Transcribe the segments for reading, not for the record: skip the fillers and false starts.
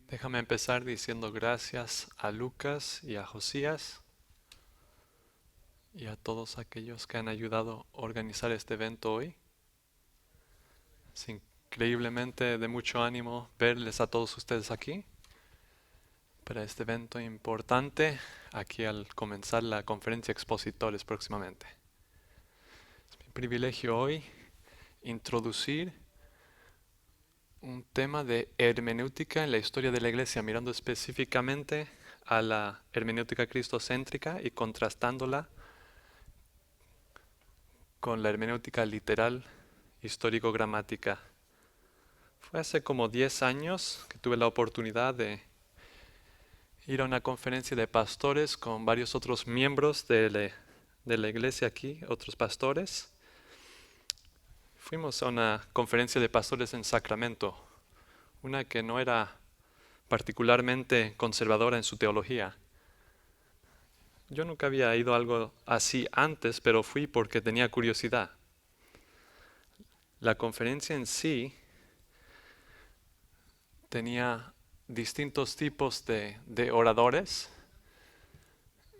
Déjame empezar diciendo gracias a Lucas y a Josías y a todos aquellos que han ayudado a organizar este evento hoy. Es increíblemente de mucho ánimo verles a todos ustedes aquí para este evento importante aquí al comenzar la conferencia expositores próximamente. Es mi privilegio hoy introducir un tema de hermenéutica en la historia de la iglesia, mirando específicamente a la hermenéutica cristocéntrica y contrastándola con la hermenéutica literal histórico-gramática. Fue hace como 10 años que tuve la oportunidad de ir a una conferencia de pastores con varios otros miembros de la iglesia aquí, otros pastores. Fuimos a una conferencia de pastores en Sacramento, una que no era particularmente conservadora en su teología. Yo nunca había ido a algo así antes, pero fui porque tenía curiosidad. La conferencia en sí tenía distintos tipos de oradores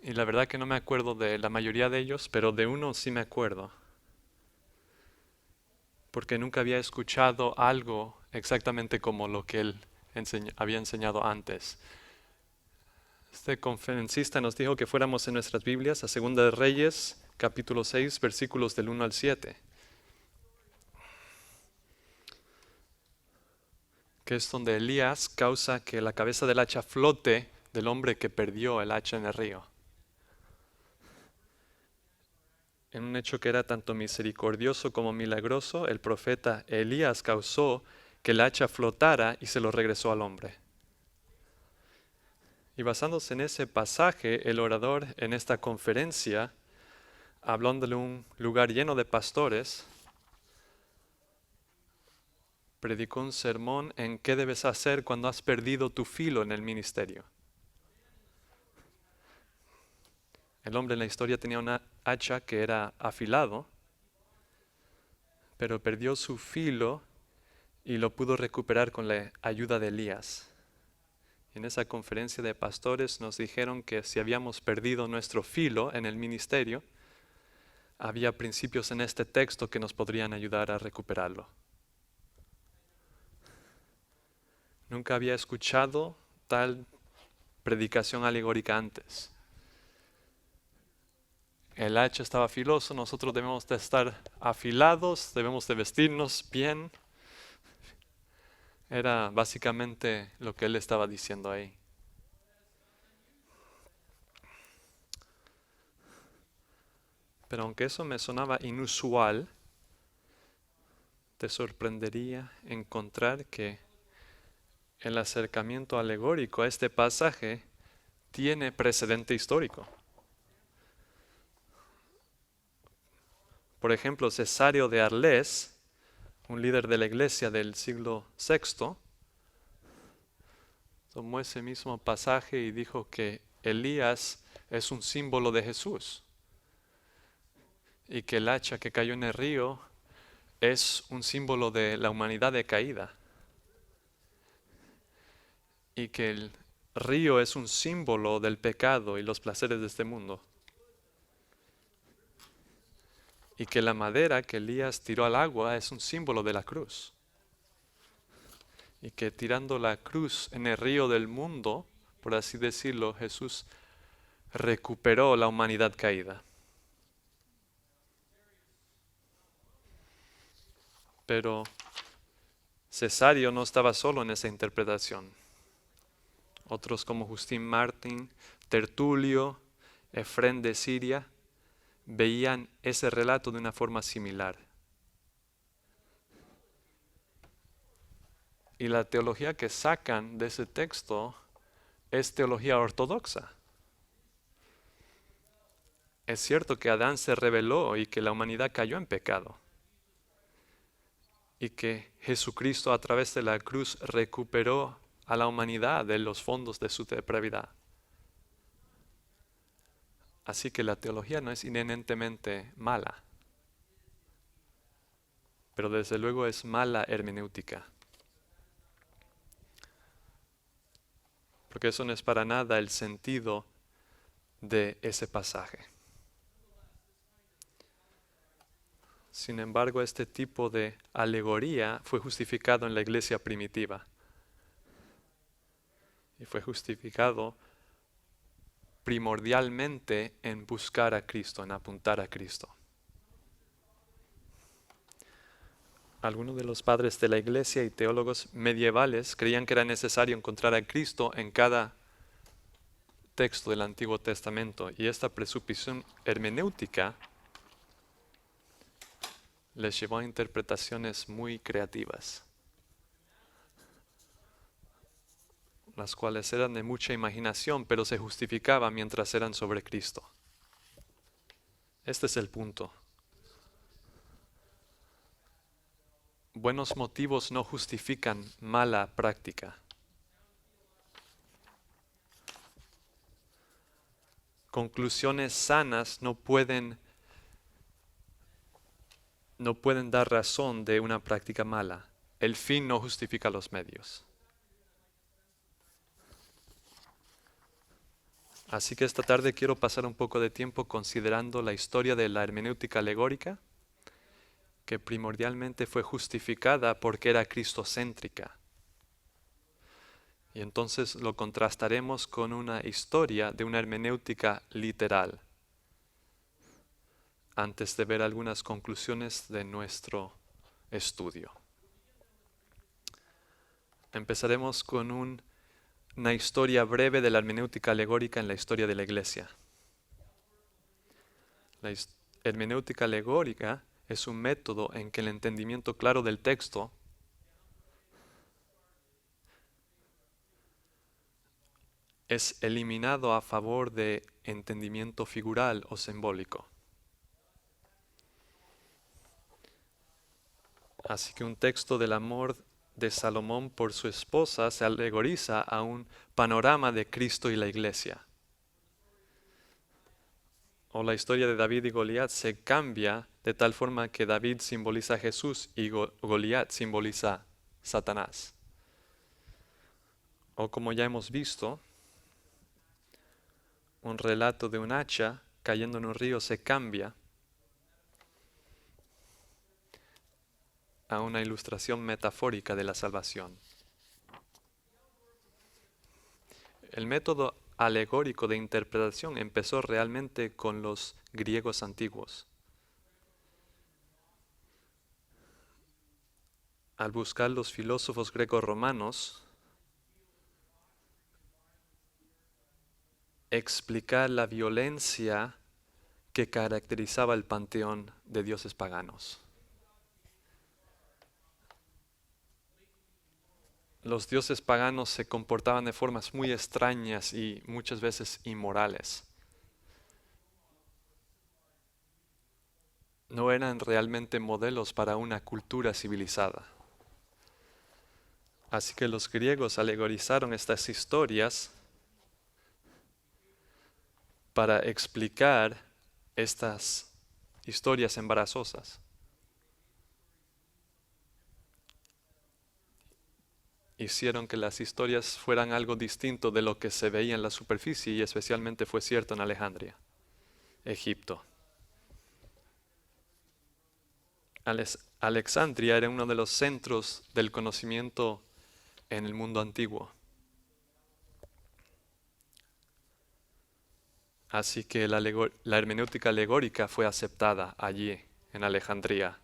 y la verdad que no me acuerdo de la mayoría de ellos, pero de uno sí me acuerdo, porque nunca había escuchado algo exactamente como lo que él había enseñado antes. Este conferencista nos dijo que fuéramos en nuestras Biblias a Segunda de Reyes, capítulo 6, versículos del 1 al 7, que es donde Elías causa que la cabeza del hacha flote del hombre que perdió el hacha en el río. En un hecho que era tanto misericordioso como milagroso, el profeta Elías causó que el hacha flotara y se lo regresó al hombre. Y basándose en ese pasaje, el orador en esta conferencia, hablando de un lugar lleno de pastores, predicó un sermón en qué debes hacer cuando has perdido tu filo en el ministerio. El hombre en la historia tenía una hacha que era afilado, pero perdió su filo y lo pudo recuperar con la ayuda de Elías. En esa conferencia de pastores nos dijeron que si habíamos perdido nuestro filo en el ministerio, había principios en este texto que nos podrían ayudar a recuperarlo. Nunca había escuchado tal predicación alegórica antes. El hacha estaba filoso, nosotros debemos de estar afilados, debemos de vestirnos bien. Era básicamente lo que él estaba diciendo ahí. Pero aunque eso me sonaba inusual, te sorprendería encontrar que el acercamiento alegórico a este pasaje tiene precedente histórico. Por ejemplo, Cesario de Arles, un líder de la iglesia del siglo VI, tomó ese mismo pasaje y dijo que Elías es un símbolo de Jesús y que el hacha que cayó en el río es un símbolo de la humanidad decaída y que el río es un símbolo del pecado y los placeres de este mundo y que la madera que Elías tiró al agua es un símbolo de la cruz y que tirando la cruz en el río del mundo, por así decirlo, Jesús recuperó la humanidad caída. Pero Cesario no estaba solo en esa interpretación. Otros como Justín Martín, Tertulio, Efrén de Siria, veían ese relato de una forma similar. Y la teología que sacan de ese texto es teología ortodoxa. Es cierto que Adán se rebeló y que la humanidad cayó en pecado. Y que Jesucristo a través de la cruz recuperó a la humanidad de los fondos de su depravidad. Así que la teología no es inherentemente mala, pero desde luego es mala hermenéutica. porque eso no es para nada el sentido de ese pasaje. Sin embargo, este tipo de alegoría fue justificado en la iglesia primitiva. Y fue justificado primordialmente en buscar a Cristo, en apuntar a Cristo. Algunos de los padres de la iglesia y teólogos medievales creían que era necesario encontrar a Cristo en cada texto del Antiguo Testamento, y esta presuposición hermenéutica les llevó a interpretaciones muy creativas, las cuales eran de mucha imaginación, pero se justificaban mientras eran sobre Cristo. Este es el punto. Buenos motivos no justifican mala práctica. Conclusiones sanas no pueden dar razón de una práctica mala. El fin no justifica los medios. Así que esta tarde quiero pasar un poco de tiempo considerando la historia de la hermenéutica alegórica, que primordialmente fue justificada porque era cristocéntrica. Y entonces lo contrastaremos con una historia de una hermenéutica literal, antes de ver algunas conclusiones de nuestro estudio. Empezaremos con una historia breve de la hermenéutica alegórica en la historia de la Iglesia. La hermenéutica alegórica es un método en que el entendimiento claro del texto es eliminado a favor de entendimiento figural o simbólico. Así que un texto del amor de Salomón por su esposa se alegoriza a un panorama de Cristo y la Iglesia. O la historia de David y Goliat se cambia de tal forma que David simboliza a Jesús y Goliat simboliza Satanás. O como ya hemos visto, un relato de un hacha cayendo en un río se cambia a una ilustración metafórica de la salvación. El método alegórico de interpretación empezó realmente con los griegos antiguos. Al buscar los filósofos greco-romanos explicar la violencia que caracterizaba el panteón de dioses paganos. Los dioses paganos se comportaban de formas muy extrañas y muchas veces inmorales. No eran realmente modelos para una cultura civilizada. Así que los griegos alegorizaron estas historias para explicar estas historias embarazosas. Hicieron que las historias fueran algo distinto de lo que se veía en la superficie, y especialmente fue cierto en Alejandría, Egipto. Alexandria era uno de los centros del conocimiento en el mundo antiguo. Así que la hermenéutica alegórica fue aceptada allí, en Alejandría.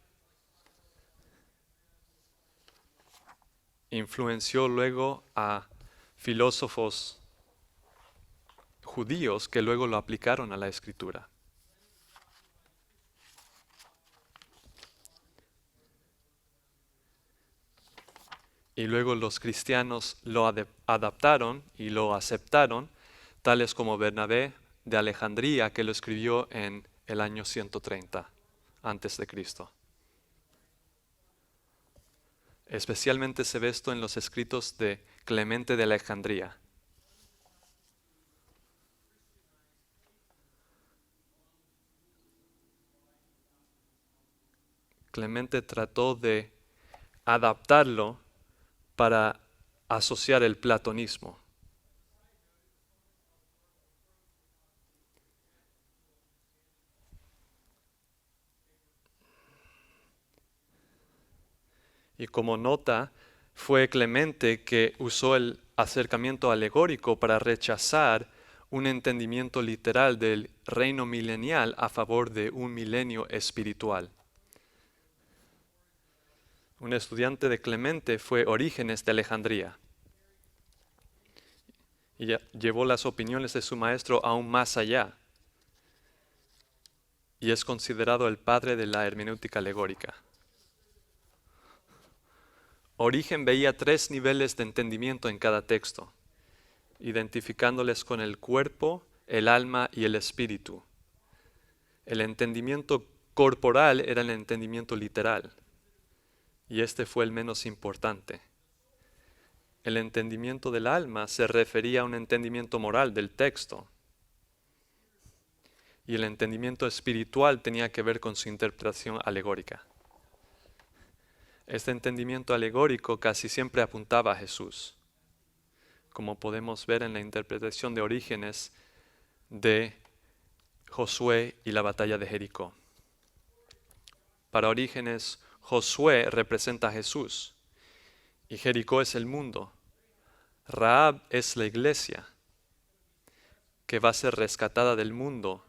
Influenció luego a filósofos judíos que luego lo aplicaron a la escritura. Y luego los cristianos lo adaptaron y lo aceptaron, tales como Bernabé de Alejandría, que lo escribió en el año 130 antes de Cristo. Especialmente se ve esto en los escritos de Clemente de Alejandría. Clemente trató de adaptarlo para asociar el platonismo. Y como nota, fue Clemente que usó el acercamiento alegórico para rechazar un entendimiento literal del reino milenial a favor de un milenio espiritual. Un estudiante de Clemente fue Orígenes de Alejandría y llevó las opiniones de su maestro aún más allá y es considerado el padre de la hermenéutica alegórica. Origen veía 3 niveles de entendimiento en cada texto, identificándoles con el cuerpo, el alma y el espíritu. El entendimiento corporal era el entendimiento literal, y este fue el menos importante. El entendimiento del alma se refería a un entendimiento moral del texto, y el entendimiento espiritual tenía que ver con su interpretación alegórica. Este entendimiento alegórico casi siempre apuntaba a Jesús, como podemos ver en la interpretación de Orígenes de Josué y la batalla de Jericó. Para Orígenes, Josué representa a Jesús y Jericó es el mundo. Rahab es la iglesia que va a ser rescatada del mundo.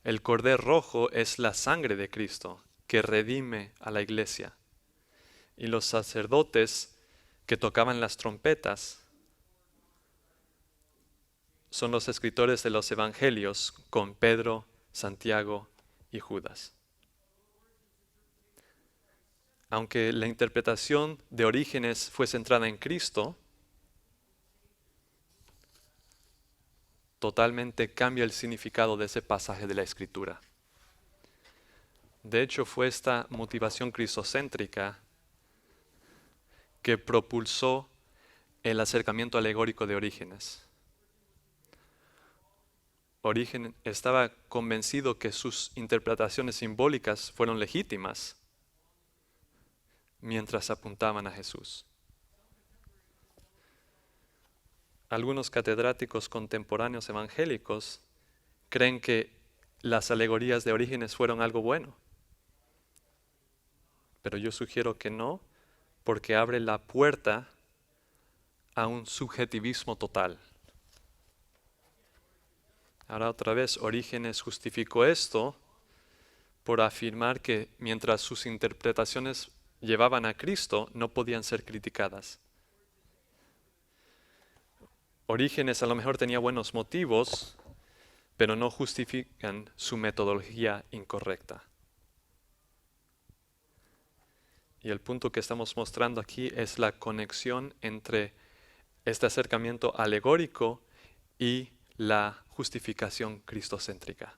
El cordero rojo es la sangre de Cristo que redime a la iglesia. Y los sacerdotes que tocaban las trompetas son los escritores de los evangelios con Pedro, Santiago y Judas. Aunque la interpretación de Orígenes fue centrada en Cristo, totalmente cambia el significado de ese pasaje de la Escritura. De hecho, fue esta motivación cristocéntrica que propulsó el acercamiento alegórico de Orígenes. Orígenes estaba convencido que sus interpretaciones simbólicas fueron legítimas mientras apuntaban a Jesús. Algunos catedráticos contemporáneos evangélicos creen que las alegorías de Orígenes fueron algo bueno, pero yo sugiero que no, porque abre la puerta a un subjetivismo total. Ahora otra vez, Orígenes justificó esto por afirmar que mientras sus interpretaciones llevaban a Cristo, no podían ser criticadas. Orígenes a lo mejor tenía buenos motivos, pero no justifican su metodología incorrecta. Y el punto que estamos mostrando aquí es la conexión entre este acercamiento alegórico y la justificación cristocéntrica.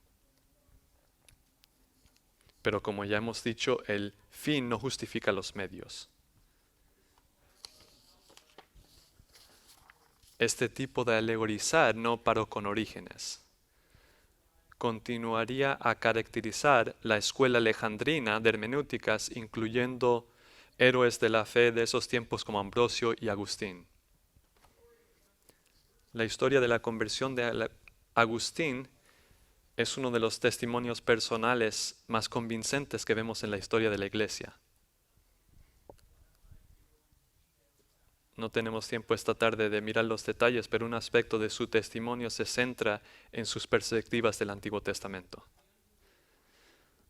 Pero como ya hemos dicho, el fin no justifica los medios. Este tipo de alegorizar no paró con Orígenes. Continuaría a caracterizar la escuela alejandrina de hermenéuticas, incluyendo héroes de la fe de esos tiempos como Ambrosio y Agustín. La historia de la conversión de Agustín es uno de los testimonios personales más convincentes que vemos en la historia de la Iglesia. No tenemos tiempo esta tarde de mirar los detalles, pero un aspecto de su testimonio se centra en sus perspectivas del Antiguo Testamento.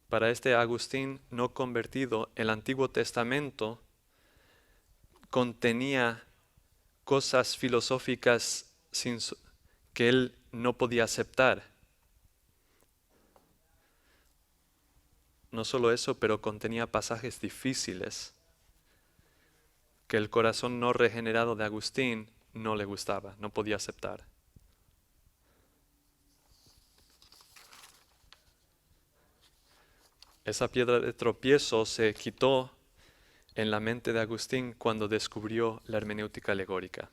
Para este Agustín no convertido, el Antiguo Testamento contenía cosas filosóficas que él no podía aceptar. No solo eso, pero contenía pasajes difíciles que el corazón no regenerado de Agustín no le gustaba, no podía aceptar. Esa piedra de tropiezo se quitó en la mente de Agustín cuando descubrió la hermenéutica alegórica,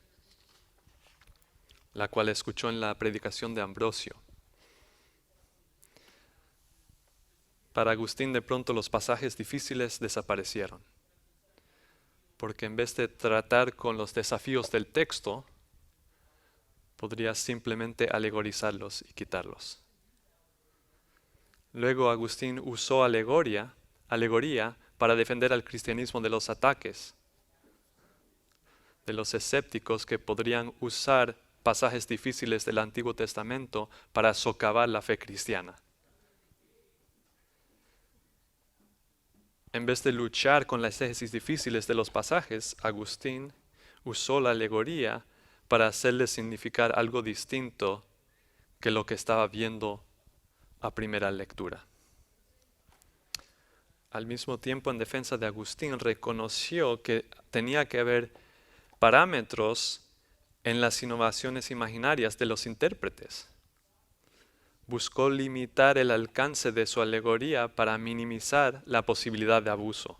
la cual escuchó en la predicación de Ambrosio. Para Agustín de pronto los pasajes difíciles desaparecieron, porque en vez de tratar con los desafíos del texto, podría simplemente alegorizarlos y quitarlos. Luego Agustín usó alegoría para defender al cristianismo de los ataques de los escépticos que podrían usar pasajes difíciles del Antiguo Testamento para socavar la fe cristiana. En vez de luchar con las exégesis difíciles de los pasajes, Agustín usó la alegoría para hacerle significar algo distinto que lo que estaba viendo a primera lectura. Al mismo tiempo, en defensa de Agustín, reconoció que tenía que haber parámetros en las innovaciones imaginarias de los intérpretes. Buscó limitar el alcance de su alegoría para minimizar la posibilidad de abuso.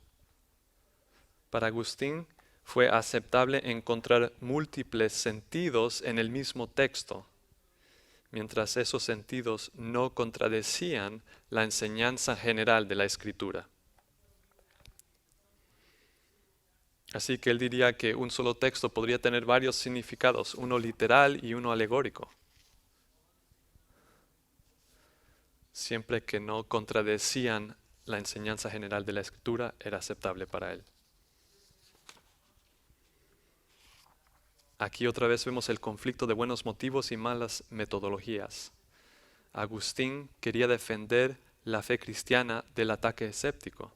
Para Agustín fue aceptable encontrar múltiples sentidos en el mismo texto, mientras esos sentidos no contradecían la enseñanza general de la Escritura. Así que él diría que un solo texto podría tener varios significados, uno literal y uno alegórico, siempre que no contradecían la enseñanza general de la Escritura, era aceptable para él. Aquí otra vez vemos el conflicto de buenos motivos y malas metodologías. Agustín quería defender la fe cristiana del ataque escéptico.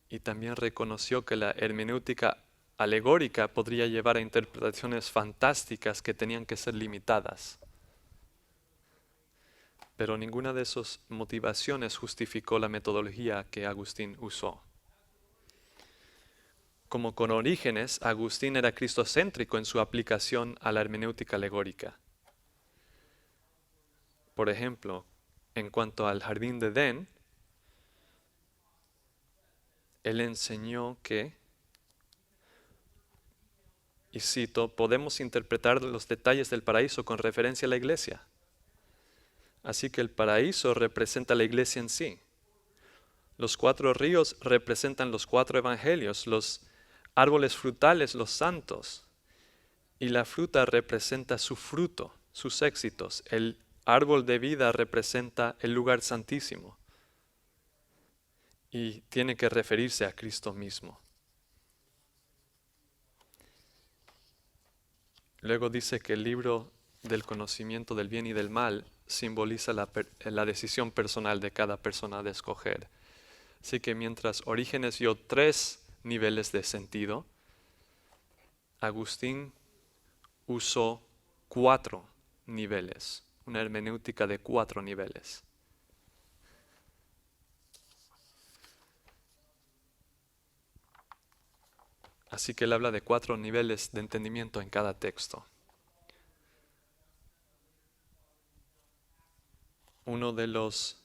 Y también reconoció que la hermenéutica alegórica podría llevar a interpretaciones fantásticas que tenían que ser limitadas. Pero ninguna de esas motivaciones justificó la metodología que Agustín usó. Como con Orígenes, Agustín era cristocéntrico en su aplicación a la hermenéutica alegórica. Por ejemplo, en cuanto al jardín de Edén, él enseñó que, y cito, podemos interpretar los detalles del paraíso con referencia a la iglesia. Así que el paraíso representa la iglesia en sí. Los 4 ríos representan los 4 evangelios, los árboles frutales, los santos. Y la fruta representa su fruto, sus éxitos. El árbol de vida representa el lugar santísimo. Y tiene que referirse a Cristo mismo. Luego dice que el libro del conocimiento del bien y del mal simboliza la decisión personal de cada persona de escoger. Así que mientras Orígenes dio 3 niveles de sentido, Agustín usó 4 niveles, una hermenéutica de 4 niveles. Así que él habla de 4 niveles de entendimiento en cada texto. Uno de los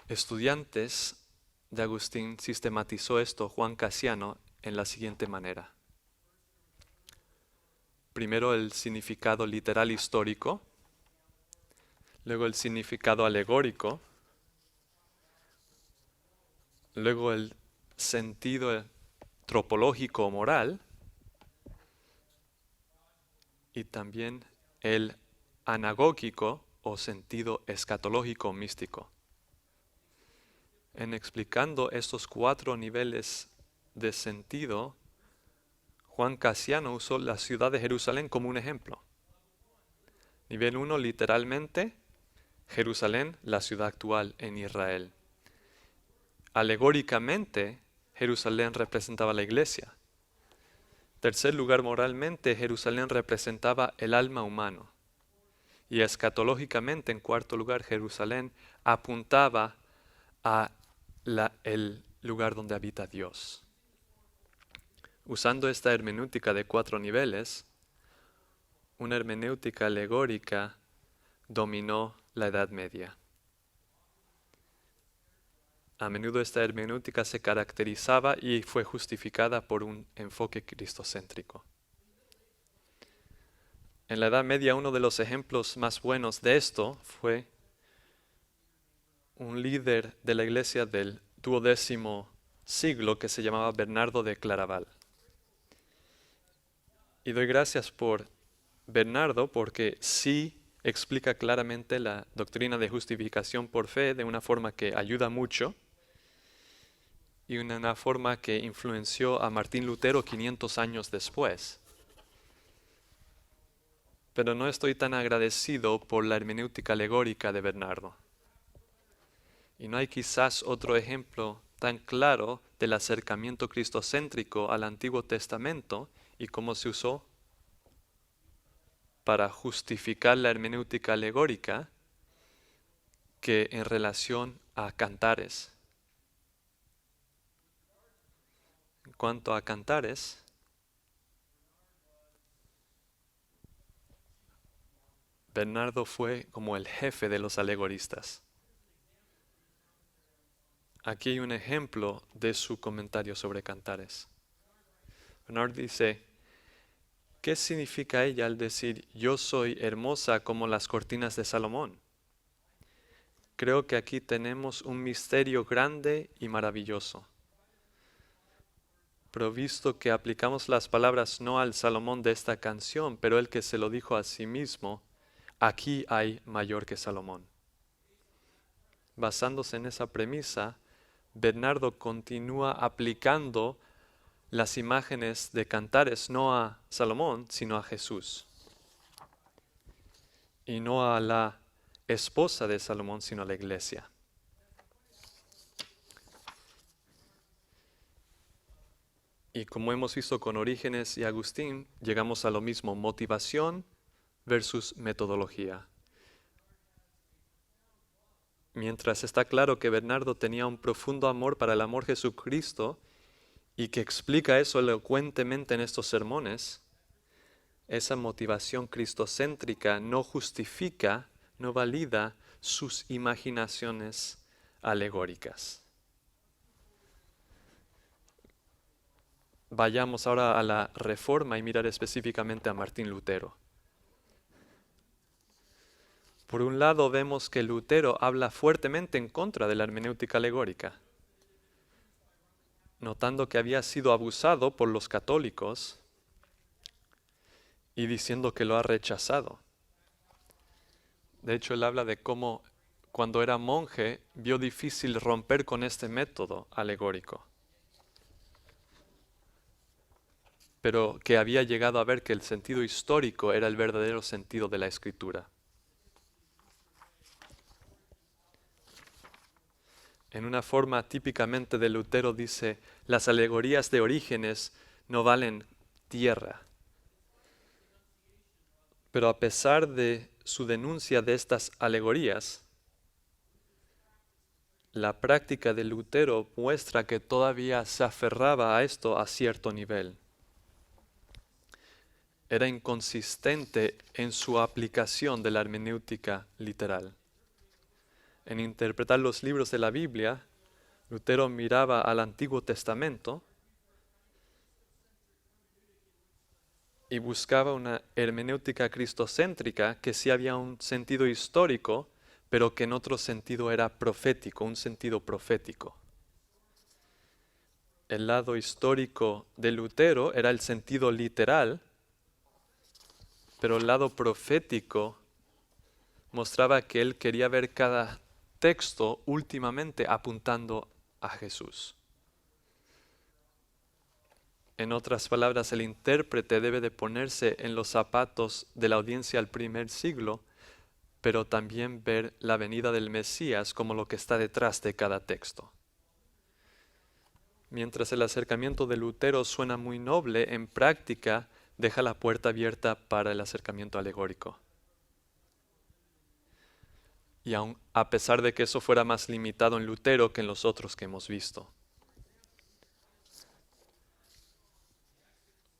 estudiantes de Agustín sistematizó esto, Juan Cassiano, en la siguiente manera. Primero el significado literal histórico, luego el significado alegórico, luego el sentido tropológico o moral y también el anagógico o sentido escatológico o místico. En explicando estos 4 niveles de sentido, Juan Cassiano usó la ciudad de Jerusalén como un ejemplo. Nivel 1, literalmente, Jerusalén, la ciudad actual en Israel. Alegóricamente, Jerusalén representaba la iglesia. Tercer lugar, moralmente, Jerusalén representaba el alma humano. Y escatológicamente, en cuarto lugar, Jerusalén apuntaba a el lugar donde habita Dios. Usando esta hermenéutica de 4 niveles, una hermenéutica alegórica dominó la Edad Media. A menudo esta hermenéutica se caracterizaba y fue justificada por un enfoque cristocéntrico. En la Edad Media, uno de los ejemplos más buenos de esto fue un líder de la iglesia del 12º siglo que se llamaba Bernardo de Claraval. Y doy gracias por Bernardo porque sí explica claramente la doctrina de justificación por fe de una forma que ayuda mucho y una forma que influenció a Martín Lutero 500 años después. Pero no estoy tan agradecido por la hermenéutica alegórica de Bernardo. Y no hay quizás otro ejemplo tan claro del acercamiento cristocéntrico al Antiguo Testamento y cómo se usó para justificar la hermenéutica alegórica que en relación a Cantares. En cuanto a Cantares, Bernardo fue como el jefe de los alegoristas. Aquí hay un ejemplo de su comentario sobre Cantares. Bernardo dice, ¿qué significa ella al decir yo soy hermosa como las cortinas de Salomón? Creo que aquí tenemos un misterio grande y maravilloso. Pero visto que aplicamos las palabras no al Salomón de esta canción, pero el que se lo dijo a sí mismo, aquí hay mayor que Salomón. Basándose en esa premisa, Bernardo continúa aplicando las imágenes de Cantares no a Salomón, sino a Jesús. Y no a la esposa de Salomón, sino a la iglesia. Y como hemos visto con Orígenes y Agustín, llegamos a lo mismo, motivación versus metodología. Mientras está claro que Bernardo tenía un profundo amor para el amor Jesucristo y que explica eso elocuentemente en estos sermones, esa motivación cristocéntrica no justifica, no valida sus imaginaciones alegóricas. Vayamos ahora a la Reforma y mirar específicamente a Martín Lutero. Por un lado vemos que Lutero habla fuertemente en contra de la hermenéutica alegórica, notando que había sido abusado por los católicos y diciendo que lo ha rechazado. De hecho, él habla de cómo cuando era monje vio difícil romper con este método alegórico, pero que había llegado a ver que el sentido histórico era el verdadero sentido de la escritura. En una forma típicamente de Lutero dice, las alegorías de Orígenes no valen tierra. Pero a pesar de su denuncia de estas alegorías, la práctica de Lutero muestra que todavía se aferraba a esto a cierto nivel. Era inconsistente en su aplicación de la hermenéutica literal. En interpretar los libros de la Biblia, Lutero miraba al Antiguo Testamento y buscaba una hermenéutica cristocéntrica que sí había un sentido histórico, pero que en otro sentido era profético, un sentido profético. El lado histórico de Lutero era el sentido literal, pero el lado profético mostraba que él quería ver cada texto últimamente apuntando a Jesús. En otras palabras, el intérprete debe de ponerse en los zapatos de la audiencia del primer siglo, pero también ver la venida del Mesías como lo que está detrás de cada texto. Mientras el acercamiento de Lutero suena muy noble, en práctica deja la puerta abierta para el acercamiento alegórico. Y aun a pesar de que eso fuera más limitado en Lutero que en los otros que hemos visto.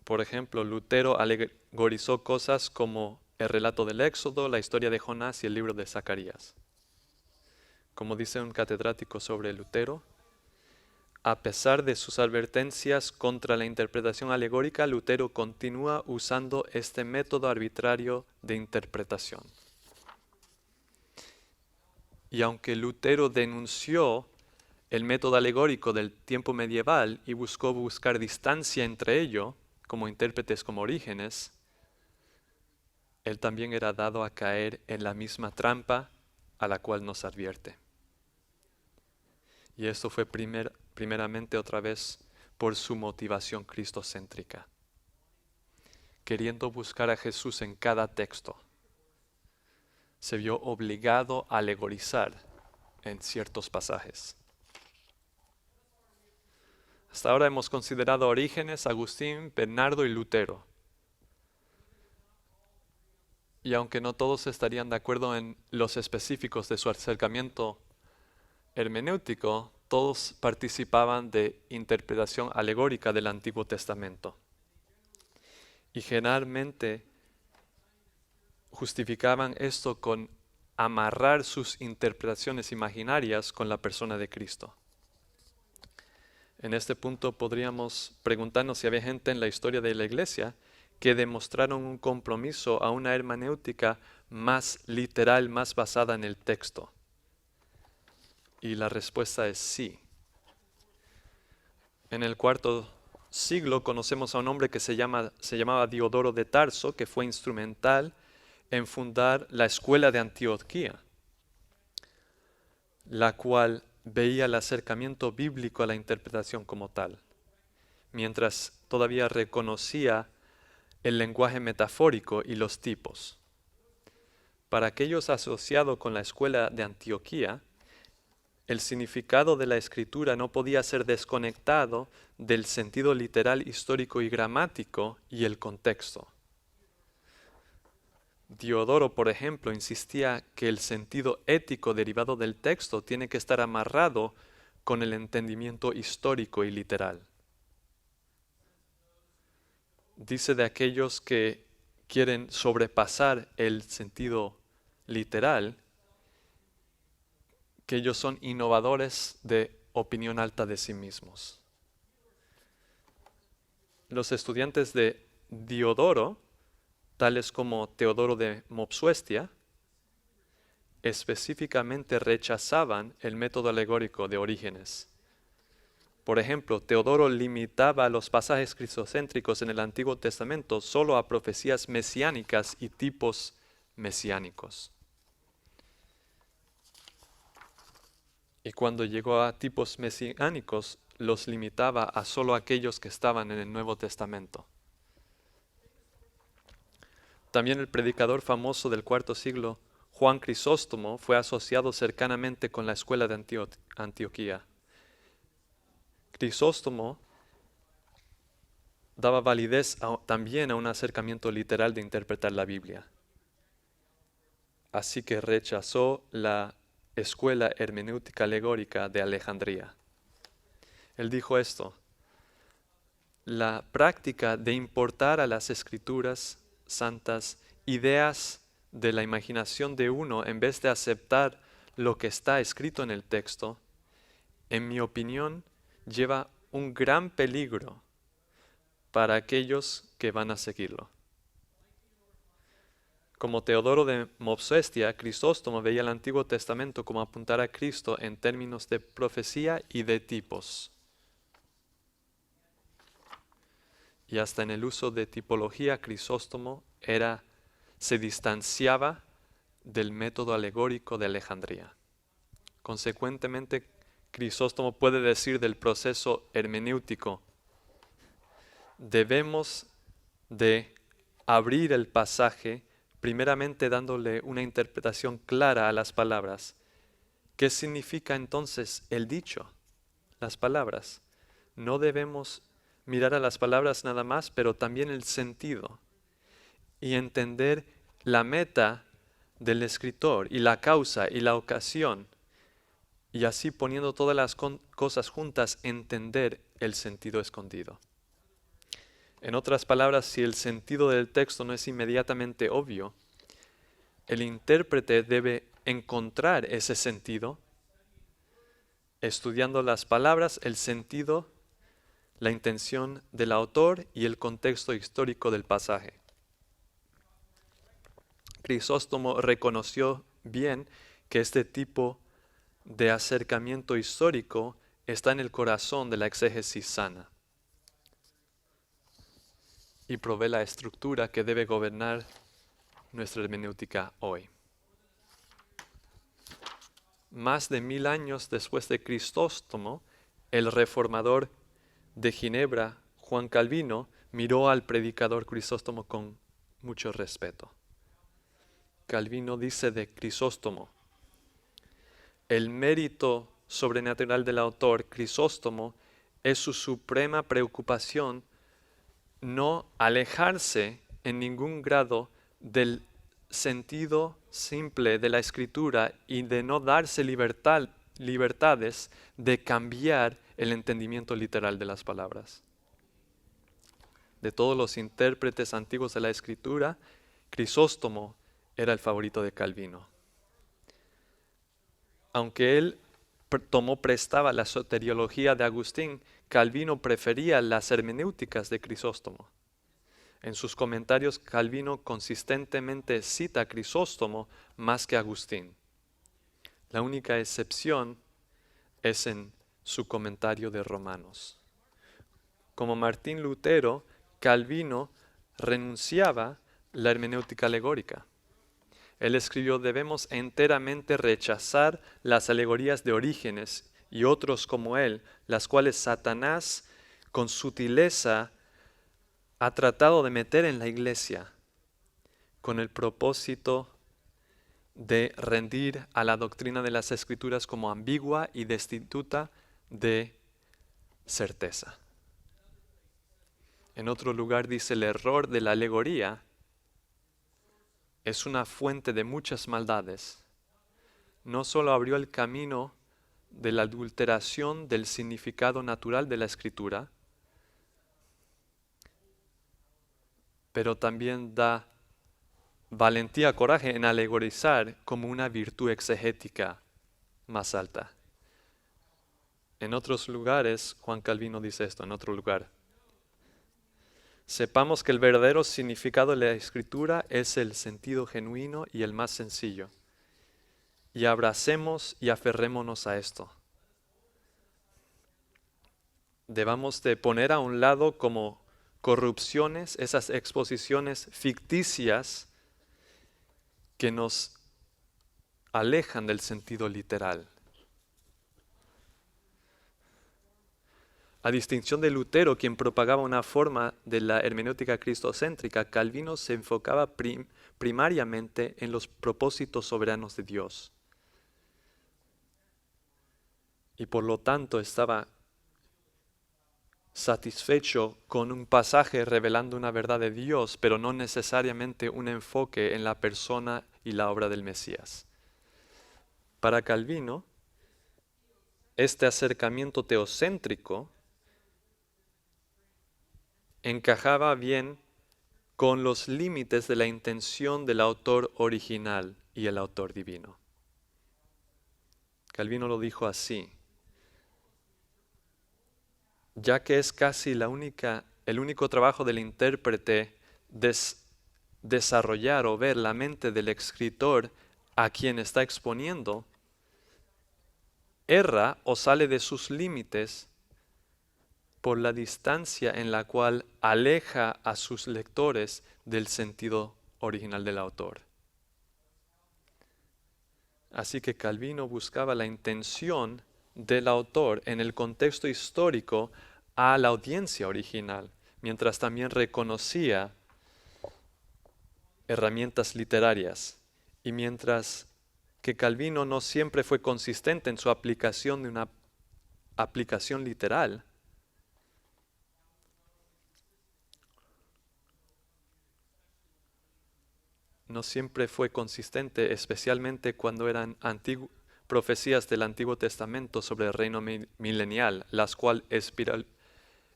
Por ejemplo, Lutero alegorizó cosas como el relato del Éxodo, la historia de Jonás y el libro de Zacarías. Como dice un catedrático sobre Lutero, a pesar de sus advertencias contra la interpretación alegórica, Lutero continúa usando este método arbitrario de interpretación. Y aunque Lutero denunció el método alegórico del tiempo medieval y buscó buscar distancia entre ello, como intérpretes como Orígenes, él también era dado a caer en la misma trampa a la cual nos advierte. Y esto fue primeramente otra vez por su motivación cristocéntrica, queriendo buscar a Jesús en cada texto. Se vio obligado a alegorizar en ciertos pasajes. Hasta ahora hemos considerado a Orígenes, Agustín, Bernardo y Lutero. Y aunque no todos estarían de acuerdo en los específicos de su acercamiento hermenéutico, todos participaban de interpretación alegórica del Antiguo Testamento. Y generalmente justificaban esto con amarrar sus interpretaciones imaginarias con la persona de Cristo. En este punto podríamos preguntarnos si había gente en la historia de la Iglesia que demostraron un compromiso a una hermenéutica más literal, más basada en el texto. Y la respuesta es sí. En el cuarto siglo conocemos a un hombre que se llamaba Diodoro de Tarso, que fue instrumental en fundar la escuela de Antioquía, la cual veía el acercamiento bíblico a la interpretación como tal, mientras todavía reconocía el lenguaje metafórico y los tipos. Para aquellos asociados con la escuela de Antioquía, el significado de la escritura no podía ser desconectado del sentido literal, histórico y gramático y el contexto. Diodoro, por ejemplo, insistía que el sentido ético derivado del texto tiene que estar amarrado con el entendimiento histórico y literal. Dice de aquellos que quieren sobrepasar el sentido literal, que ellos son innovadores de opinión alta de sí mismos. Los estudiantes de Diodoro, tales como Teodoro de Mopsuestia, específicamente rechazaban el método alegórico de Orígenes. Por ejemplo, Teodoro limitaba los pasajes cristocéntricos en el Antiguo Testamento solo a profecías mesiánicas y tipos mesiánicos. Y cuando llegó a tipos mesiánicos, los limitaba a solo aquellos que estaban en el Nuevo Testamento. También el predicador famoso del cuarto siglo, Juan Crisóstomo, fue asociado cercanamente con la escuela de Antioquía. Crisóstomo daba validez también a un acercamiento literal de interpretar la Biblia. Así que rechazó la escuela hermenéutica alegórica de Alejandría. Él dijo esto: la práctica de importar a las escrituras santas ideas de la imaginación de uno en vez de aceptar lo que está escrito en el texto, en mi opinión, lleva un gran peligro para aquellos que van a seguirlo. Como Teodoro de Mopsuestia, Crisóstomo veía el Antiguo Testamento como apuntar a Cristo en términos de profecía y de tipos. Y hasta en el uso de tipología, Crisóstomo se distanciaba del método alegórico de Alejandría. Consecuentemente, Crisóstomo puede decir del proceso hermenéutico: debemos de abrir el pasaje primeramente dándole una interpretación clara a las palabras. ¿Qué significa entonces el dicho? Las palabras. No debemos mirar a las palabras nada más, pero también el sentido y entender la meta del escritor y la causa y la ocasión, y así poniendo todas las cosas juntas, entender el sentido escondido. En otras palabras, si el sentido del texto no es inmediatamente obvio, el intérprete debe encontrar ese sentido estudiando las palabras, el sentido, la intención del autor y el contexto histórico del pasaje. Crisóstomo reconoció bien que este tipo de acercamiento histórico está en el corazón de la exégesis sana y provee la estructura que debe gobernar nuestra hermenéutica hoy. Más de 1000 años después de Crisóstomo, el reformador de Ginebra, Juan Calvino, miró al predicador Crisóstomo con mucho respeto. Calvino dice de Crisóstomo: el mérito sobrenatural del autor Crisóstomo es su suprema preocupación no alejarse en ningún grado del sentido simple de la escritura y de no darse libertades de cambiar el entendimiento literal de las palabras. De todos los intérpretes antiguos de la escritura, Crisóstomo era el favorito de Calvino. Aunque él prestaba la soteriología de Agustín, Calvino prefería las hermenéuticas de Crisóstomo. En sus comentarios, Calvino consistentemente cita a Crisóstomo más que a Agustín. La única excepción es en su comentario de Romanos. Como Martín Lutero, Calvino renunciaba la hermenéutica alegórica. Él escribió: debemos enteramente rechazar las alegorías de Orígenes y otros como él, las cuales Satanás con sutileza ha tratado de meter en la iglesia con el propósito de rendir a la doctrina de las Escrituras como ambigua y destituta de certeza. En otro lugar dice: el error de la alegoría es una fuente de muchas maldades. No solo abrió el camino de la adulteración del significado natural de la Escritura, pero también da valentía, coraje en alegorizar como una virtud exegética más alta. En otros lugares, Juan Calvino dice esto, en otro lugar: sepamos que el verdadero significado de la Escritura es el sentido genuino y el más sencillo, y abracemos y aferrémonos a esto. Debamos de poner a un lado como corrupciones esas exposiciones ficticias que nos alejan del sentido literal. A distinción de Lutero, quien propagaba una forma de la hermenéutica cristocéntrica, Calvino se enfocaba primariamente en los propósitos soberanos de Dios. Y por lo tanto estaba satisfecho con un pasaje revelando una verdad de Dios, pero no necesariamente un enfoque en la persona y la obra del Mesías. Para Calvino, este acercamiento teocéntrico encajaba bien con los límites de la intención del autor original y el autor divino. Calvino lo dijo así: ya que es casi el único trabajo del intérprete desarrollar o ver la mente del escritor a quien está exponiendo, erra o sale de sus límites por la distancia en la cual aleja a sus lectores del sentido original del autor. Así que Calvino buscaba la intención del autor en el contexto histórico a la audiencia original, mientras también reconocía herramientas literarias, y mientras que Calvino no siempre fue consistente en su aplicación de una aplicación literal, no siempre fue consistente, especialmente cuando eran profecías del Antiguo Testamento sobre el reino milenial, las cuales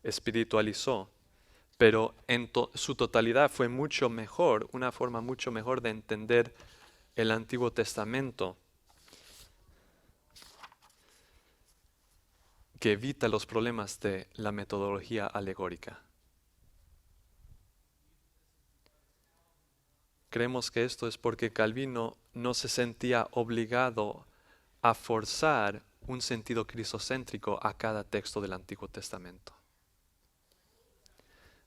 espiritualizó, pero en su totalidad fue mucho mejor, una forma mucho mejor de entender el Antiguo Testamento, que evita los problemas de la metodología alegórica. Creemos que esto es porque Calvino no se sentía obligado a forzar un sentido cristocéntrico a cada texto del Antiguo Testamento.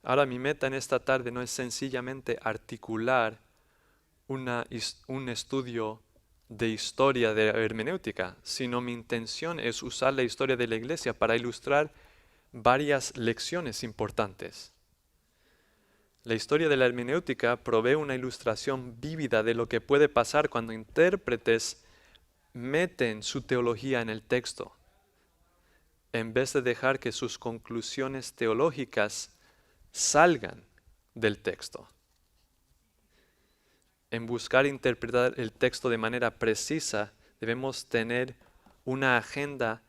Ahora, mi meta en esta tarde no es sencillamente articular un estudio de historia de hermenéutica, sino mi intención es usar la historia de la Iglesia para ilustrar varias lecciones importantes. La historia de la hermenéutica provee una ilustración vívida de lo que puede pasar cuando intérpretes meten su teología en el texto, en vez de dejar que sus conclusiones teológicas salgan del texto. En buscar interpretar el texto de manera precisa, debemos tener una agenda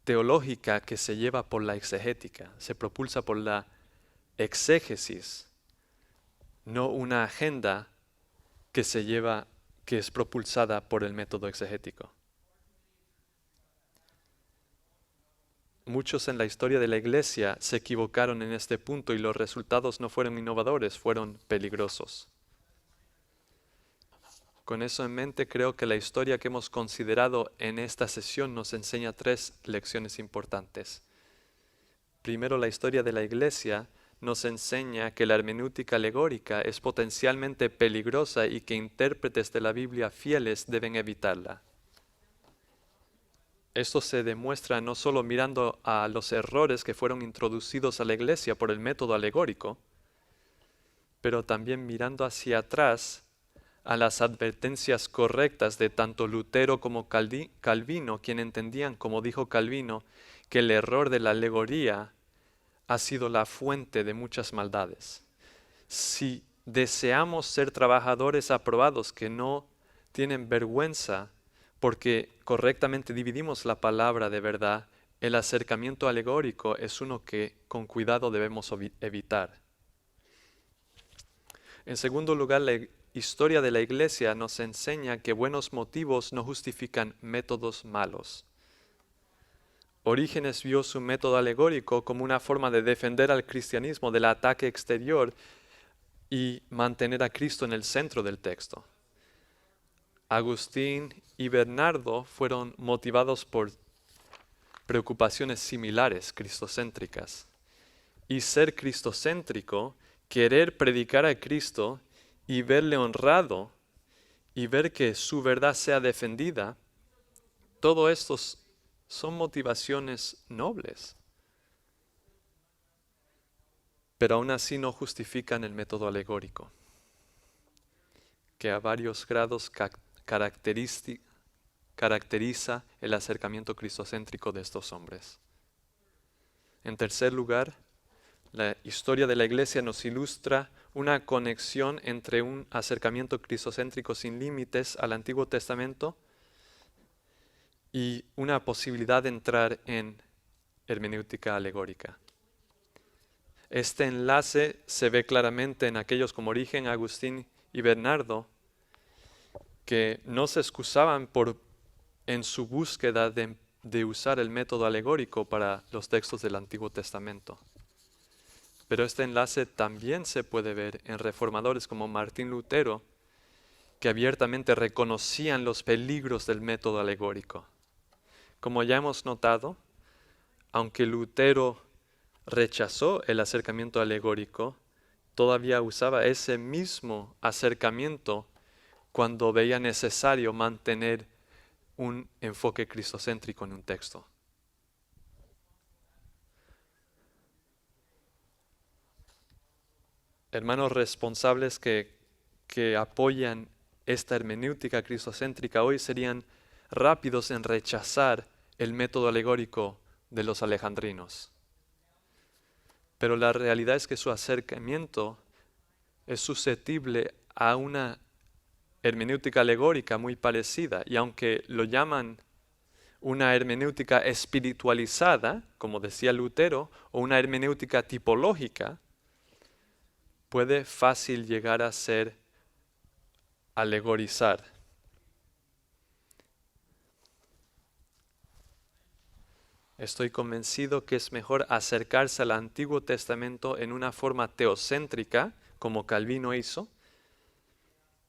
teológica que se lleva por la exegética, se propulsa por la exégesis, no una agenda que es propulsada por el método exegético. Muchos en la historia de la Iglesia se equivocaron en este punto y los resultados no fueron innovadores, fueron peligrosos. Con eso en mente, creo que la historia que hemos considerado en esta sesión nos enseña 3 lecciones importantes. Primero, la historia de la Iglesia nos enseña que la hermenéutica alegórica es potencialmente peligrosa y que intérpretes de la Biblia fieles deben evitarla. Esto se demuestra no solo mirando a los errores que fueron introducidos a la Iglesia por el método alegórico, pero también mirando hacia atrás a las advertencias correctas de tanto Lutero como Calvino, quien entendían, como dijo Calvino, que el error de la alegoría ha sido la fuente de muchas maldades. Si deseamos ser trabajadores aprobados que no tienen vergüenza porque correctamente dividimos la palabra de verdad, el acercamiento alegórico es uno que con cuidado debemos evitar. En segundo lugar, la historia de la Iglesia nos enseña que buenos motivos no justifican métodos malos. Orígenes vio su método alegórico como una forma de defender al cristianismo del ataque exterior y mantener a Cristo en el centro del texto. Agustín y Bernardo fueron motivados por preocupaciones similares, cristocéntricas. Y ser cristocéntrico, querer predicar a Cristo y verle honrado y ver que su verdad sea defendida, todo esto son motivaciones nobles, pero aún así no justifican el método alegórico, que a varios grados caracteriza el acercamiento cristocéntrico de estos hombres. En tercer lugar, la historia de la Iglesia nos ilustra una conexión entre un acercamiento cristocéntrico sin límites al Antiguo Testamento y una posibilidad de entrar en hermenéutica alegórica. Este enlace se ve claramente en aquellos como Origen, Agustín y Bernardo, que no se excusaban en su búsqueda de usar el método alegórico para los textos del Antiguo Testamento. Pero este enlace también se puede ver en reformadores como Martín Lutero, que abiertamente reconocían los peligros del método alegórico. Como ya hemos notado, aunque Lutero rechazó el acercamiento alegórico, todavía usaba ese mismo acercamiento cuando veía necesario mantener un enfoque cristocéntrico en un texto. Hermanos responsables que apoyan esta hermenéutica cristocéntrica hoy serían rápidos en rechazar el método alegórico de los alejandrinos. Pero la realidad es que su acercamiento es susceptible a una hermenéutica alegórica muy parecida, y aunque lo llaman una hermenéutica espiritualizada, como decía Lutero, o una hermenéutica tipológica, puede fácil llegar a ser alegorizar. Estoy convencido que es mejor acercarse al Antiguo Testamento en una forma teocéntrica, como Calvino hizo,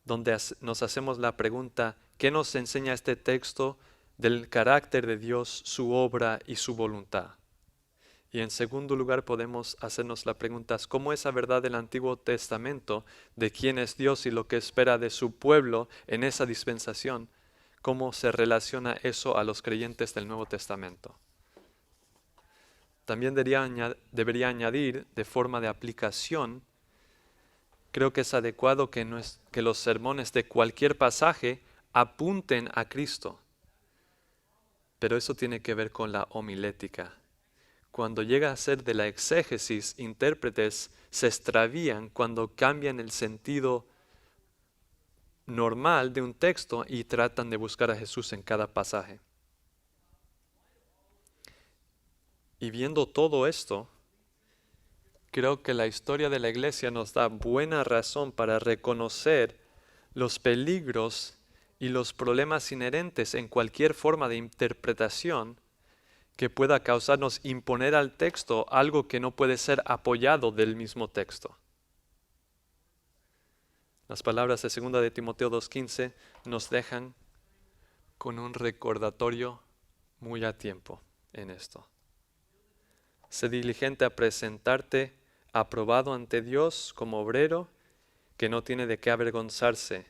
donde nos hacemos la pregunta, ¿qué nos enseña este texto del carácter de Dios, su obra y su voluntad? Y en segundo lugar podemos hacernos la pregunta, ¿cómo esa verdad del Antiguo Testamento, de quién es Dios y lo que espera de su pueblo en esa dispensación, cómo se relaciona eso a los creyentes del Nuevo Testamento? También debería añadir, de forma de aplicación, creo que es adecuado que los sermones de cualquier pasaje apunten a Cristo. Pero eso tiene que ver con la homilética. Cuando llega a ser de la exégesis, intérpretes se extravían cuando cambian el sentido normal de un texto y tratan de buscar a Jesús en cada pasaje. Y viendo todo esto, creo que la historia de la Iglesia nos da buena razón para reconocer los peligros y los problemas inherentes en cualquier forma de interpretación que pueda causarnos imponer al texto algo que no puede ser apoyado del mismo texto. Las palabras de 2 de Timoteo 2:15 nos dejan con un recordatorio muy a tiempo en esto. Sé diligente a presentarte aprobado ante Dios como obrero que no tiene de qué avergonzarse,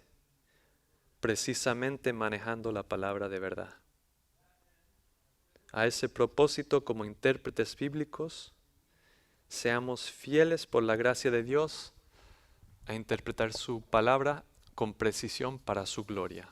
precisamente manejando la palabra de verdad. A ese propósito, como intérpretes bíblicos, seamos fieles por la gracia de Dios a interpretar su palabra con precisión para su gloria.